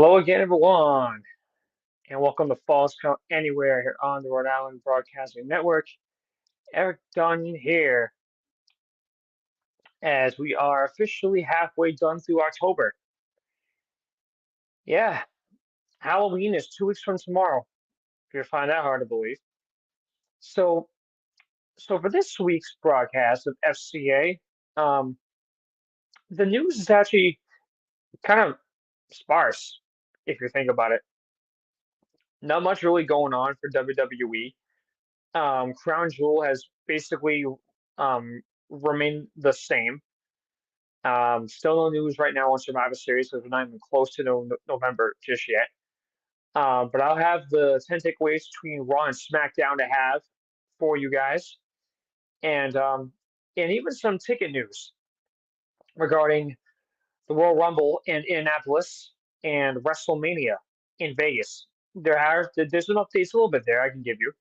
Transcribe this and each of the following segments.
Hello again, everyone, and welcome to Falls Count Anywhere here on the Rhode Island Broadcasting Network. Erik Dunn here, as we are officially halfway done through October. Yeah, Halloween is 2 weeks from tomorrow, if you find that hard to believe. So, so for this week's broadcast of FCA, the news is actually kind of sparse, if you think about it. Not much really going on for WWE. Crown Jewel has basically remained the same. Still no news right now on Survivor Series because we're not even close to November just yet. But I'll have the 10 takeaways between Raw and SmackDown to have for you guys, and even some ticket news regarding the Royal Rumble in Indianapolis and WrestleMania in Vegas. There's some updates a little bit there I can give you.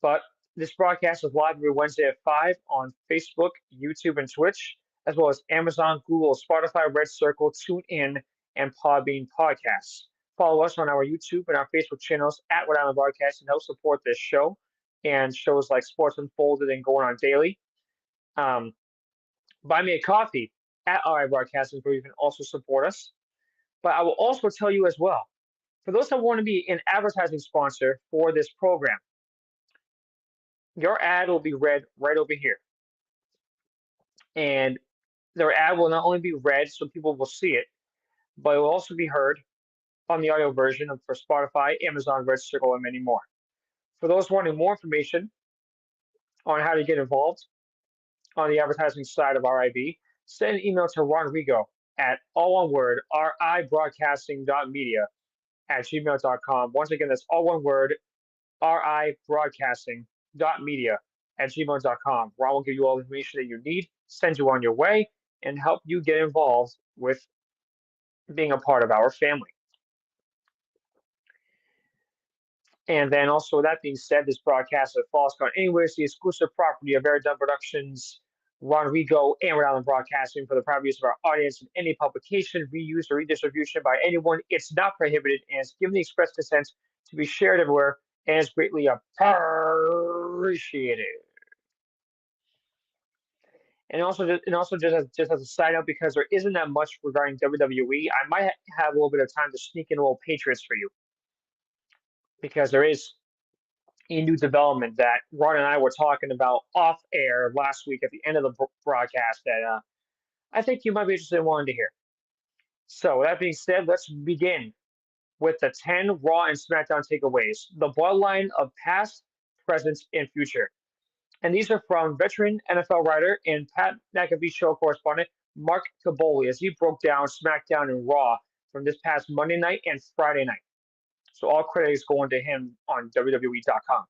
But this broadcast is live every Wednesday at 5 on Facebook, YouTube, and Twitch, as well as Amazon, Google, Spotify, Red Circle, TuneIn, and Podbean podcasts. Follow us on our YouTube and our Facebook channels at Rhode Island Broadcast and help support this show and shows like Sports Unfolded and Going On Daily. Um, buy me a coffee at RI Broadcasting where you can also support us. But I will also tell you as well, for those that want to be an advertising sponsor for this program, your ad will be read right over here. And their ad will not only be read so people will see it, but it will also be heard on the audio version for Spotify, Amazon, Red Circle, and many more. For those wanting more information on how to get involved on the advertising side of RIB, send an email to Rodrigo at all one word, ribroadcasting.media at gmail.com. Once again, that's all one word, ribroadcasting.media at gmail.com. Ron will give you all the information that you need, send you on your way, and help you get involved with being a part of our family. And then also, with that being said, this broadcast of Falls Count Anywhere is the exclusive property of Erik Dunn Productions, Rodrigo, and Rhode Island Broadcasting for the private use of our audience in any publication, reuse, or redistribution by anyone. It's not prohibited and is given the express consent to be shared everywhere and is greatly appreciated. And also just as a side note, because there isn't that much regarding WWE, I might have a little bit of time to sneak in a little Patriots for you, because there is a new development that Ron and I were talking about off air last week at the end of the broadcast that I think you might be interested in wanting to hear. So, that being said, let's begin with the 10 Raw and SmackDown takeaways, the bloodline of past, present, and future. And these are from veteran NFL writer and Pat McAfee show correspondent Mark Caboli as he broke down SmackDown and Raw from this past Monday night and Friday night. So all credit is going to him on WWE.com.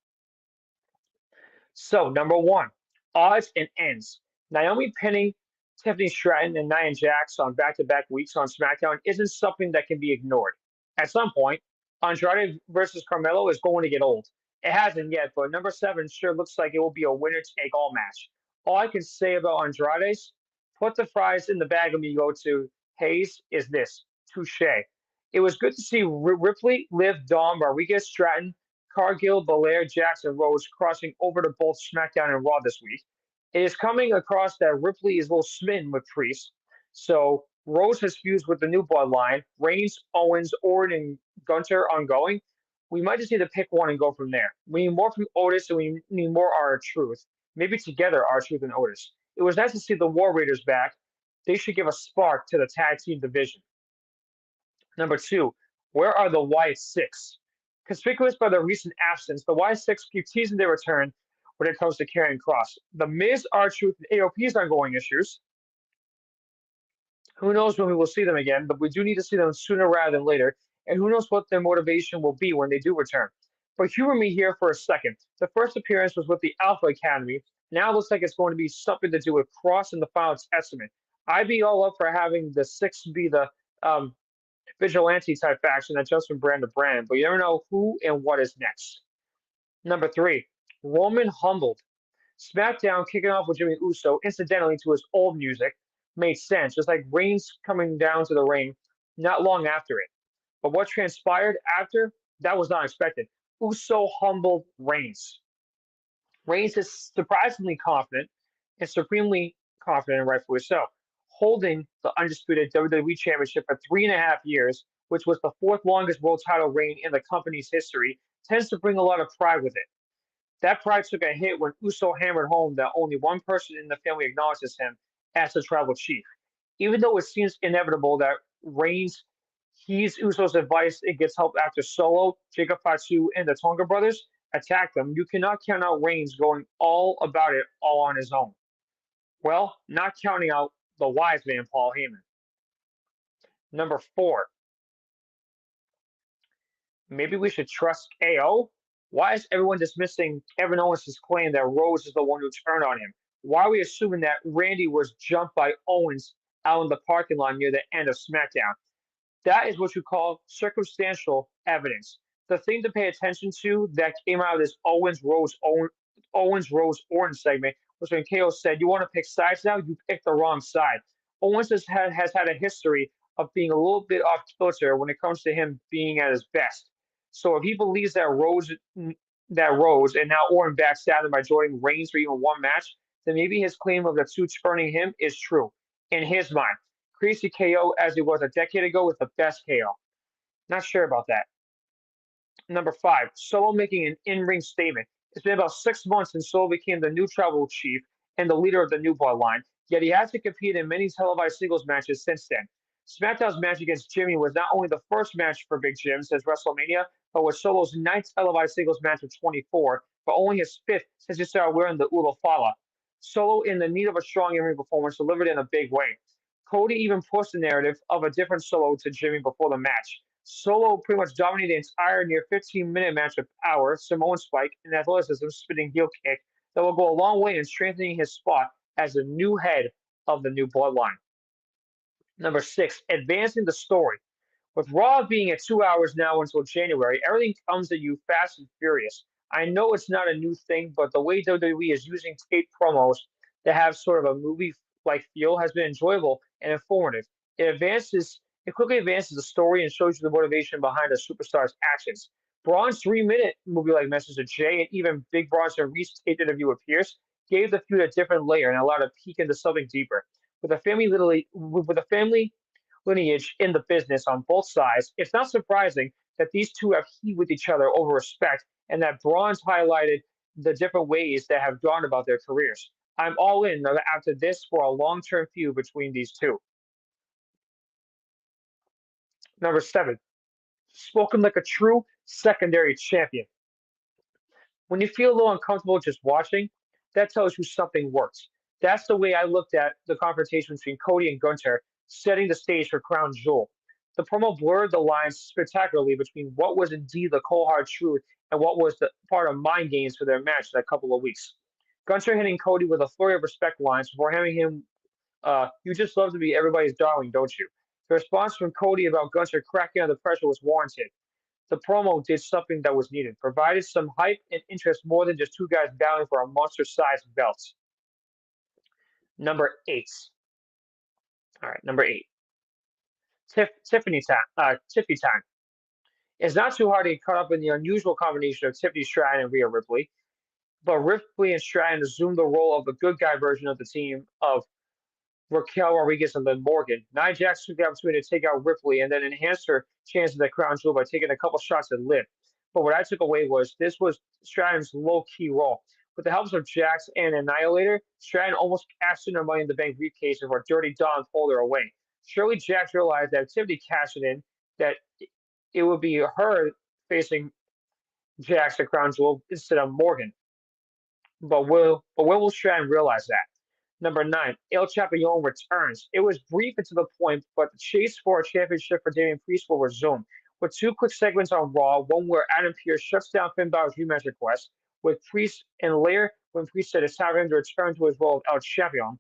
So, number one, odds and ends. Naomi pinning Tiffany Stratton and Nia Jax on back-to-back weeks on SmackDown isn't something that can be ignored. At some point, Andrade versus Carmelo is going to get old. It hasn't yet, but number 7 sure looks like it will be a winner-take-all match. All I can say about Andrade's, put the fries in the bag of me go to Hayes is this, touche. It was good to see Ripley, Liv, Dom, Rodriguez, Stratton, Cargill, Belair, Jackson, Rose crossing over to both SmackDown and Raw this week. It is coming across that Ripley is a little smitten with Priest. So Rose has fused with the new bloodline. Reigns, Owens, Orton, and Gunter ongoing. We might just need to pick one and go from there. We need more from Otis and we need more R-Truth. Maybe together R-Truth and Otis. It was nice to see the War Raiders back. They should give a spark to the tag team division. Number 2, where are the Wyatt Six? Conspicuous by their recent absence, the Wyatt Six keep teasing their return when it comes to Karrion Kross. The Miz, R-Truth, and AOP's ongoing issues. Who knows when we will see them again, but we do need to see them sooner rather than later. And who knows what their motivation will be when they do return. But humor me here for a second. The first appearance was with the Alpha Academy. Now it looks like it's going to be something to do with Kross in the Final Testament. I'd be all up for having the Six be the vigilante type faction that jumps from brand to brand, but you never know who and what is next. Number 3, Roman humbled. SmackDown kicking off with Jimmy Uso, incidentally to his old music, made sense, just like Reigns coming down to the ring not long after it. But what transpired after, that was not expected. Uso humbled Reigns. Reigns is surprisingly confident and supremely confident, and rightfully so, holding the undisputed WWE Championship for 3.5 years, which was the fourth longest world title reign in the company's history, tends to bring a lot of pride with it. That pride took a hit when Uso hammered home that only one person in the family acknowledges him as the tribal chief. Even though it seems inevitable that Reigns heeds Uso's advice and gets help after Solo, Jacob Fatu, and the Tonga brothers attack them, you cannot count out Reigns going all about it all on his own. Well, not counting out the wise man, Paul Heyman. Number 4, maybe we should trust KO? Why is everyone dismissing Kevin Owens' claim that Rose is the one who turned on him? Why are we assuming that Randy was jumped by Owens out in the parking lot near the end of SmackDown? That is what you call circumstantial evidence. The thing to pay attention to that came out of this Owens Rose Orton segment was when KO said, "You want to pick sides now? You picked the wrong side." Owens has had a history of being a little bit off kilter when it comes to him being at his best. So if he believes that Rose and now Orton backstabbed him by joining Reigns for even one match, then maybe his claim of the two turning him is true in his mind. Crazy KO as he was a decade ago was the best KO. Not sure about that. Number 5, Solo making an in-ring statement. It's been about 6 months since Solo became the new tribal chief and the leader of the new bloodline, yet he hasn't competed in many televised singles matches since then. SmackDown's match against Jimmy was not only the first match for Big Jim since WrestleMania, but was Solo's ninth televised singles match of 24, but only his fifth since he started wearing the Ula Fala. Solo, in the need of a strong in-ring performance, delivered in a big way. Cody even pushed the narrative of a different Solo to Jimmy before the match. Solo pretty much dominated the entire near 15-minute match with power, Samoan spike, and athleticism spinning heel kick that will go a long way in strengthening his spot as the new head of the new bloodline. Number 6, advancing the story. With Raw being at 2 hours now until January, everything comes at you fast and furious. I know it's not a new thing, but the way WWE is using tape promos that have sort of a movie-like feel has been enjoyable and informative. It quickly advances the story and shows you the motivation behind a superstar's actions. Braun's 3-minute movie-like message to Jay and even Big Bronson Reed's taped interview with Pierce gave the feud a different layer and allowed a peek into something deeper. With a family lineage in the business on both sides, it's not surprising that these two have heat with each other over respect and that Braun's highlighted the different ways that have gone about their careers. I'm all in after this for a long-term feud between these two. Number 7, spoken like a true secondary champion. When you feel a little uncomfortable just watching, that tells you something works. That's the way I looked at the confrontation between Cody and Gunter, setting the stage for Crown Jewel. The promo blurred the lines spectacularly between what was indeed the cold hard truth and what was the part of mind games for their match in a couple of weeks. Gunter hitting Cody with a flurry of respect lines before having him, "You just love to be everybody's darling, don't you?" The response from Cody about Gunter cracking under pressure was warranted. The promo did something that was needed, provided some hype and interest more than just two guys battling for a monster-sized belt. Number 8. All right, number 8. Tiffany time. It's not too hard to get caught up in the unusual combination of Tiffany Stratton and Rhea Ripley, but Ripley and Stratton assumed the role of the good guy version of the team of Raquel Rodriguez and Liv Morgan. Nia Jax took the opportunity to take out Ripley and then enhance her chances at Crown Jewel by taking a couple shots at Liv. But what I took away was this was Stratton's low-key role. With the help of Jax and Annihilator, Stratton almost cashed in her Money in the Bank briefcase before Dirty Don pulled her away. Surely Jax realized that if Tiffany cashed it in, that it would be her facing Jax at Crown Jewel instead of Morgan. But when will Stratton realize that? Number 9, El Champion returns. It was brief and to the point, but the chase for a championship for Damian Priest will resume. With 2 quick segments on Raw, one where Adam Pearce shuts down Finn Balor's rematch request, with Priest and later when Priest said it's time for him to return to his role of El Champion.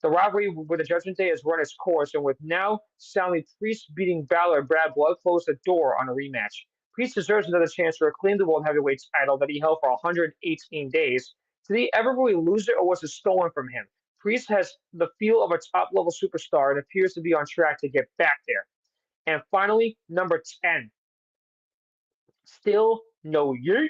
The rivalry with the Judgment Day has run its course, and with now soundly Priest beating Balor and Brad Blood closed the door on a rematch. Priest deserves another chance to reclaim the World Heavyweight title that he held for 118 days. Did he ever really lose it, or was it stolen from him? Priest has the feel of a top-level superstar and appears to be on track to get back there. And finally, number 10, still no yeet.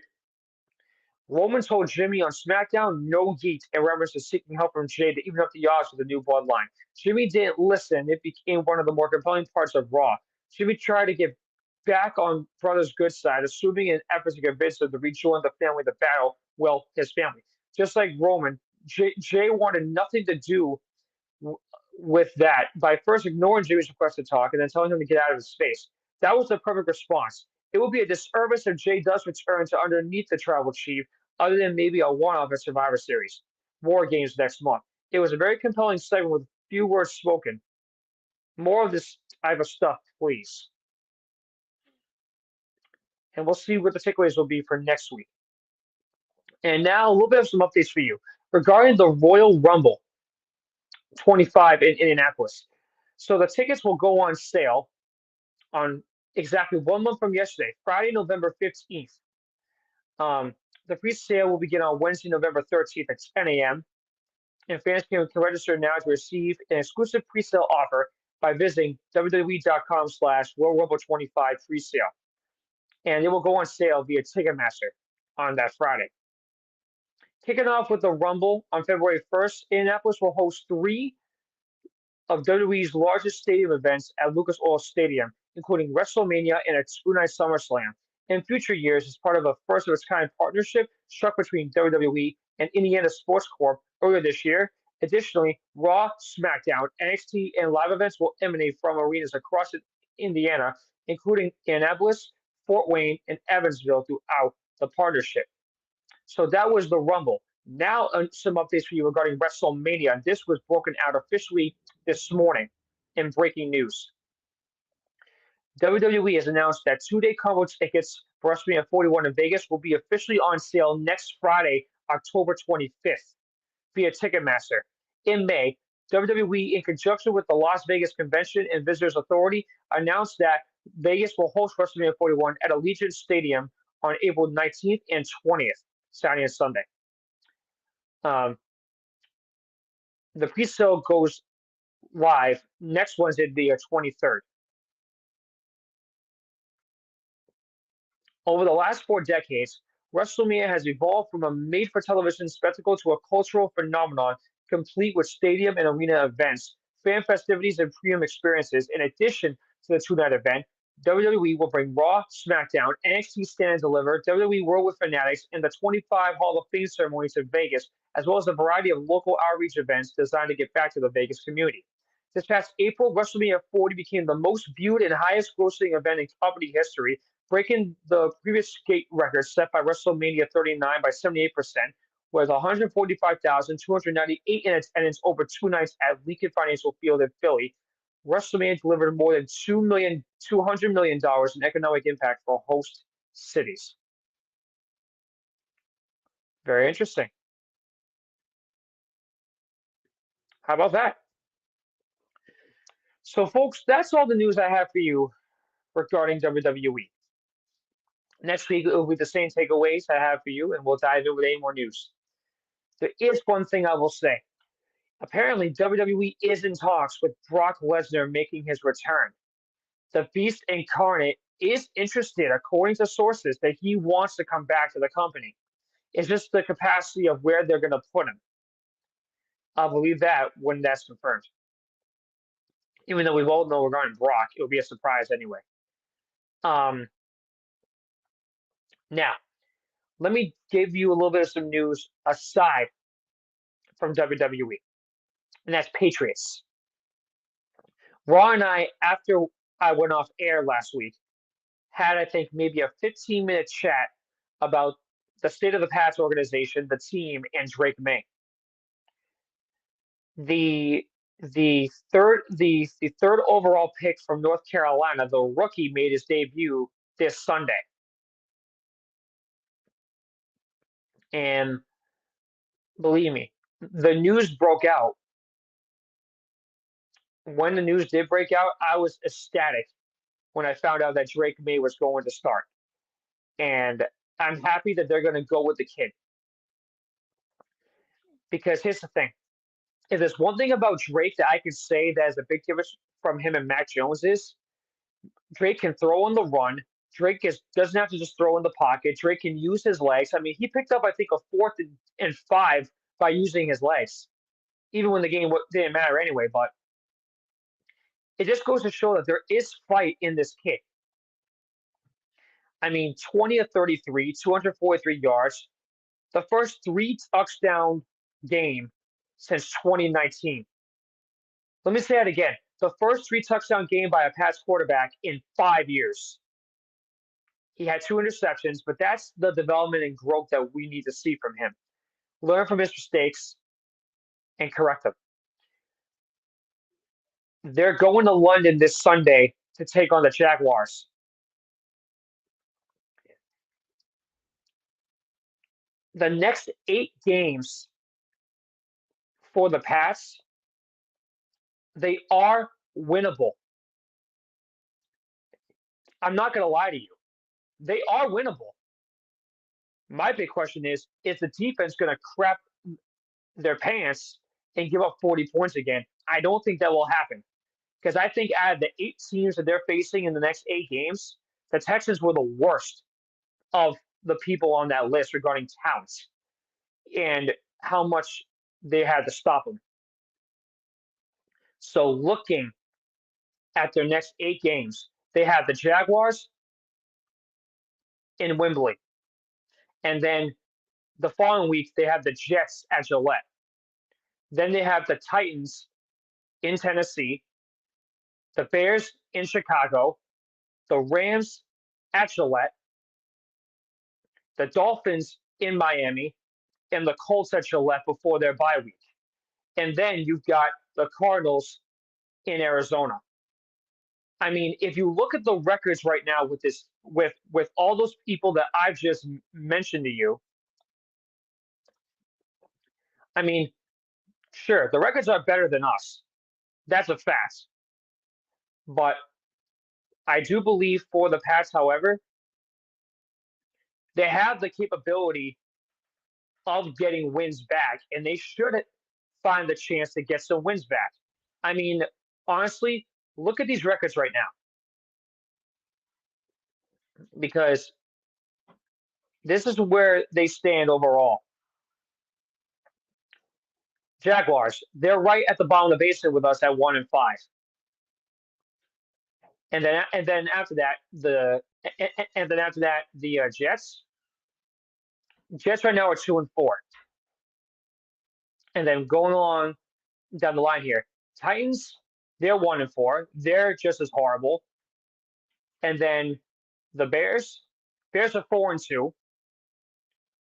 Roman told Jimmy on SmackDown no yeet in reference to seeking help from Jay to even up the odds with the new bloodline. Jimmy didn't listen. It became one of the more compelling parts of Raw. Jimmy tried to get back on Brother's good side, assuming in efforts to convince him to rejoin the family to battle, well, his family. Just like Roman, Jay wanted nothing to do with that by first ignoring Jimmy's request to talk and then telling him to get out of his face. That was the perfect response. It would be a disservice if Jay does return to underneath the tribal chief, other than maybe a one-off at Survivor Series, War Games next month. It was a very compelling segment with few words spoken. More of this type of stuff, please. And we'll see what the takeaways will be for next week. And now a little bit of some updates for you regarding the Royal Rumble 25 in Indianapolis. So the tickets will go on sale on exactly 1 month from yesterday, Friday, November 15th. The pre-sale will begin on Wednesday, November 13th at 10 a.m. And fans can register now to receive an exclusive pre-sale offer by visiting www.com/Royal Rumble 25 pre-sale. And it will go on sale via Ticketmaster on that Friday. Kicking off with the Rumble on February 1st, Indianapolis will host 3 of WWE's largest stadium events at Lucas Oil Stadium, including WrestleMania and a 2-night SummerSlam. In future years, as part of a first-of-its-kind partnership struck between WWE and Indiana Sports Corp earlier this year. Additionally, Raw, SmackDown, NXT, and live events will emanate from arenas across Indiana, including Indianapolis, Fort Wayne, and Evansville throughout the partnership. So that was the Rumble. Now, some updates for you regarding WrestleMania. This was broken out officially this morning in breaking news. WWE has announced that 2-day combo tickets for WrestleMania 41 in Vegas will be officially on sale next Friday, October 25th, via Ticketmaster. In May, WWE, in conjunction with the Las Vegas Convention and Visitors Authority, announced that Vegas will host WrestleMania 41 at Allegiant Stadium on April 19th and 20th, Saturday and Sunday. The pre-sale goes live next Wednesday, the 23rd. Over the last 4 decades, WrestleMania has evolved from a made-for-television spectacle to a cultural phenomenon, complete with stadium and arena events, fan festivities, and premium experiences. In addition to the 2-night event, WWE will bring Raw, SmackDown, NXT Stand and Deliver, WWE World with Fanatics, and the 25 Hall of Fame ceremonies in Vegas, as well as a variety of local outreach events designed to get back to the Vegas community. This past April, WrestleMania 40 became the most viewed and highest grossing event in company history, breaking the previous skate record set by WrestleMania 39 by 78%, with 145,298 in attendance over 2 nights at Lincoln Financial Field in Philly. WrestleMania delivered more than $200 million in economic impact for host cities. Very interesting. How about that? So, folks, that's all the news I have for you regarding WWE. Next week, it will be the same takeaways I have for you, and we'll dive in with any more news. There is one thing I will say. Apparently, WWE is in talks with Brock Lesnar making his return. The Beast Incarnate is interested, according to sources, that he wants to come back to the company. It's just the capacity of where they're going to put him. I'll believe that when that's confirmed. Even though we both know regarding Brock, it'll be a surprise anyway. Now, let me give you a little bit of some news aside from WWE, and that's Patriots. Raw and I, after I went off air last week, had, I think, maybe a 15-minute chat about the state of the Pats organization, the team, and Drake May. The third overall pick from North Carolina, the rookie, made his debut this Sunday. And believe me, the news broke out. When the news did break out, I was ecstatic when I found out that Drake May was going to start. And I'm happy that they're going to go with the kid. Because here's the thing. If there's one thing about Drake that I can say that is a big difference from him and Mac Jones is, Drake can throw on the run. Doesn't have to just throw in the pocket. Drake can use his legs. I mean, he picked up, I think, a fourth and 5 by using his legs, even when the game didn't matter anyway. But it just goes to show that there is fight in this kid. I mean, 20 of 33, 243 yards, the first 3 touchdown game since 2019. Let me say that again. The first 3 touchdown game by a Pats quarterback in 5 years. He had 2 interceptions, but that's the development and growth that we need to see from him. Learn from his mistakes and correct them. They're going to London this Sunday to take on the Jaguars. The next 8 games for the Pats, they are winnable. I'm not going to lie to you. They are winnable. My big question is the defense going to crap their pants and give up 40 points again? I don't think that will happen. Because I think out of the 8 teams that they're facing in the next 8 games, the Texans were the worst of the people on that list regarding talent and how much they had to stop them. So looking at their next 8 games, they have the Jaguars in Wembley. And then the following week, they have the Jets at Gillette. Then they have the Titans in Tennessee, the Bears in Chicago, the Rams at Gillette, the Dolphins in Miami, and the Colts at Gillette before their bye week. And then you've got the Cardinals in Arizona. I mean, if you look at the records right now with all those people that I've just mentioned to you, I mean, sure, the records are better than us. That's a fact. But I do believe for the Pats, however, they have the capability of getting wins back, and they should find the chance to get some wins back. I mean, honestly, look at these records right now. Because this is where they stand overall. Jaguars, they're right at the bottom of the basement with us at 1-5. And then after that, the Jets. Jets right now are 2-4. And then going along down the line here, Titans, they're 1-4. They're just as horrible. And then the Bears are 4-2.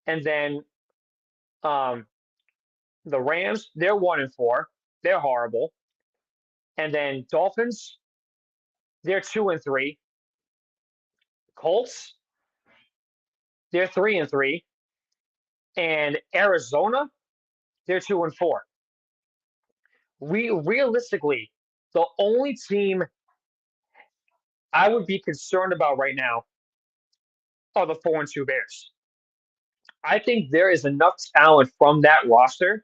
And then the Rams, they're 1-4. They're horrible. And then Dolphins, they're 2-3. Colts, they're 3-3. And Arizona, they're 2-4. Realistically, the only team I would be concerned about right now are the 4-2 Bears. I think there is enough talent from that roster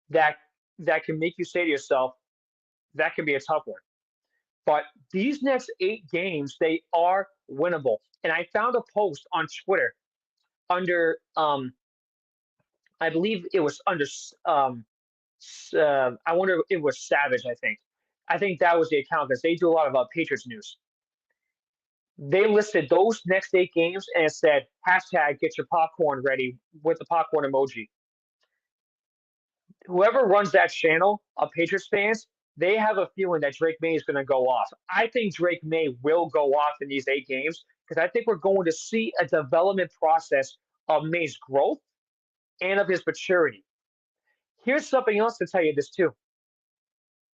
that can make you say to yourself, that can be a tough one. But these next 8 games, they are winnable. And I found a post on Twitter under, I believe it was under, I wonder if it was Savage, I think. I think that was the account because they do a lot of Patriots news. They listed those next 8 games and it said, hashtag get your popcorn ready with the popcorn emoji. Whoever runs that channel of Patriots fans, they have a feeling that Drake May is going to go off. I think Drake May will go off in these 8 games because I think we're going to see a development process of May's growth and of his maturity. Here's something else to tell you this too.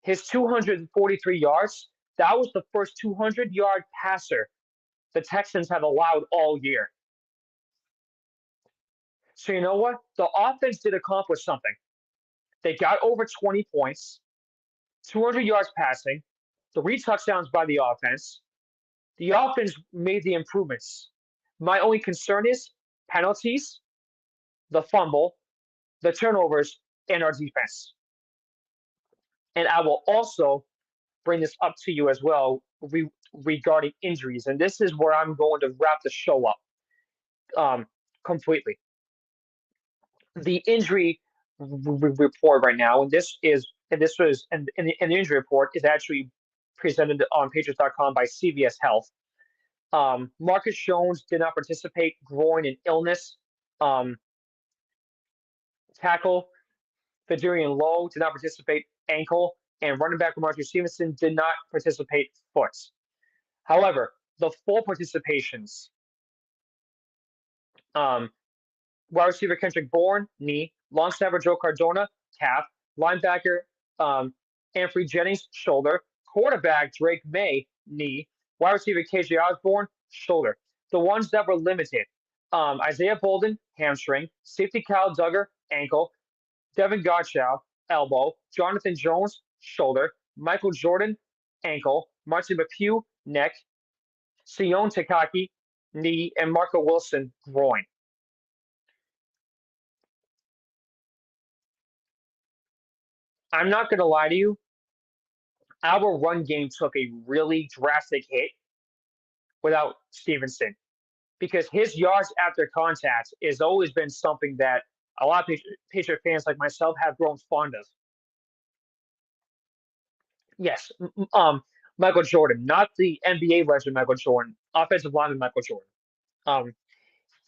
His 243 yards, that was the first 200-yard passer the Texans have allowed all year. So you know what? The offense did accomplish something. They got over 20 points, 200 yards passing, 3 touchdowns by the offense. The offense made the improvements. My only concern is penalties, the fumble, the turnovers, and our defense. And I will also bring this up to you as well. regarding injuries, and this is where I'm going to wrap the show up completely. The injury report right now, and the injury report is actually presented on Patriots.com by CVS Health. Marcus Jones did not participate, groin and illness. Um, Tackle Federian Lowe did not participate, ankle, and running back Marcus Stevenson did not participate, foot. However, the full participations, um, wide receiver Kendrick Bourne, knee, long snapper Joe Cardona, calf, linebacker Anthony Jennings, shoulder, quarterback Drake May, knee, wide receiver KJ Osborne, shoulder. The ones that were limited, Isaiah Bolden, hamstring, safety Kyle Duggar, ankle, Devin Gottschall, elbow, Jonathan Jones, shoulder, Michael Jordan, ankle, Martin McHugh, neck, Sion Takaki, knee, and Marco Wilson, groin. I'm not going to lie to you. Our run game took a really drastic hit without Stevenson because his yards after contact has always been something that a lot of Patriot fans like myself have grown fond of. Yes, Michael Jordan, not the NBA legend Michael Jordan, offensive lineman Michael Jordan. Um,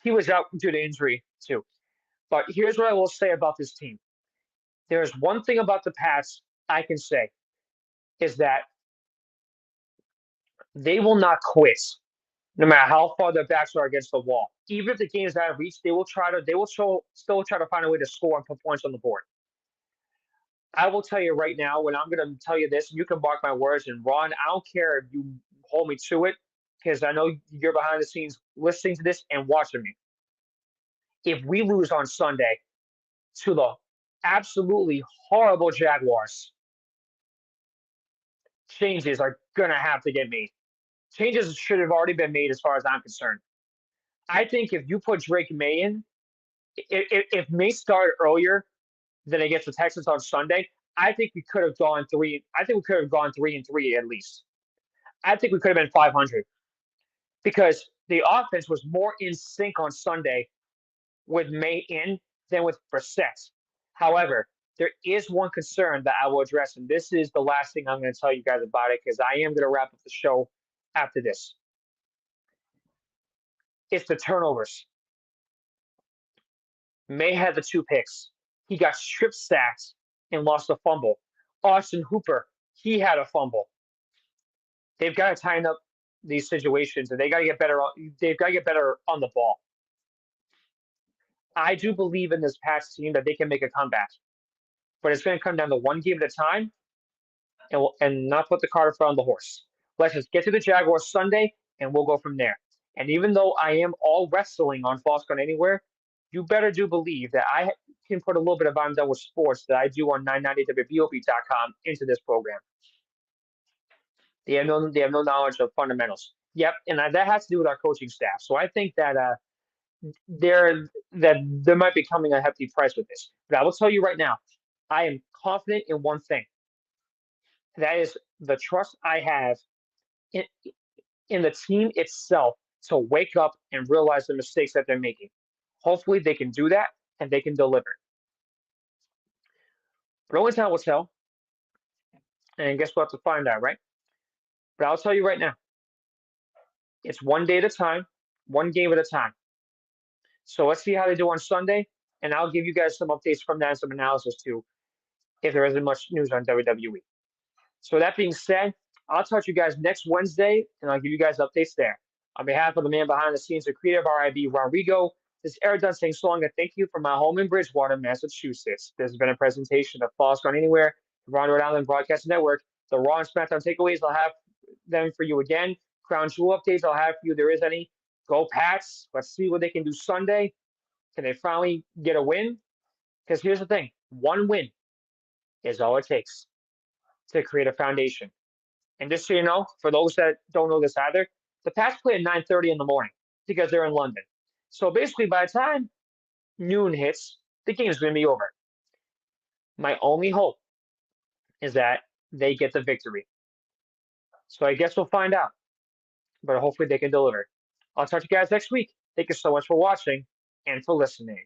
he was out due to injury too. But here's what I will say about this team. There's one thing about the Pats I can say is that they will not quit no matter how far their backs are against the wall. Even if the game is out of reach, still try to find a way to score and put points on the board. I will tell you right now, when I'm going to tell you this, and you can mark my words. And Ron, I don't care if you hold me to it, because I know you're behind the scenes listening to this and watching me. If we lose on Sunday to the absolutely horrible Jaguars, changes are going to have to get made. Changes should have already been made as far as I'm concerned. I think if you put Drake May in, if May started earlier than against the Texans on Sunday, I think we could have gone three. I think we could have gone 3-3 at least. I think we could have been 500 because the offense was more in sync on Sunday with May in than with Brissett. However, there is one concern that I will address, and this is the last thing I'm going to tell you guys about it because I am going to wrap up the show after this. It's the turnovers. May had the 2 picks. He got strip sacked and lost a fumble. Austin Hooper, he had a fumble. They've got to tighten up these situations, and they got to get better. They've got to get better on the ball. I do believe in this Pats team that they can make a comeback, but it's going to come down to one game at a time, and not put the cart in front of the horse. Let's just get to the Jaguars Sunday, and we'll go from there. And even though I am all wrestling on False Count Anywhere, you better do believe that I can put a little bit of I'm done with sports that I do on 990WBOB.com into this program. They have no knowledge of fundamentals. Yep, and that has to do with our coaching staff. So I think that there might be coming a hefty price with this. But I will tell you right now, I am confident in one thing. That is the trust I have in the team itself to wake up and realize the mistakes that they're making. Hopefully they can do that and they can deliver. But only time will tell. And guess we'll have to find out, right? But I'll tell you right now, it's one day at a time, one game at a time. So let's see how they do on Sunday, and I'll give you guys some updates from that and some analysis too, if there isn't much news on WWE. So that being said, I'll talk to you guys next Wednesday, and I'll give you guys updates there. On behalf of the man behind the scenes, the creator of RIB, Rodrigo, this is Erik Dunn saying so long and thank you from my home in Bridgewater, Massachusetts. This has been a presentation of False Count Anywhere, the Ron Rhode Island Broadcasting Network. The Raw and SmackDown takeaways, I'll have them for you again. Crown Jewel updates, I'll have for you. There is any. Go Pats. Let's see what they can do Sunday. Can they finally get a win? Because here's the thing. One win is all it takes to create a foundation. And just so you know, for those that don't know this either, the Pats play at 9:30 in the morning because they're in London. So basically, by the time noon hits, the game is going to be over. My only hope is that they get the victory. So I guess we'll find out. but hopefully they can deliver. I'll talk to you guys next week. Thank you so much for watching and for listening.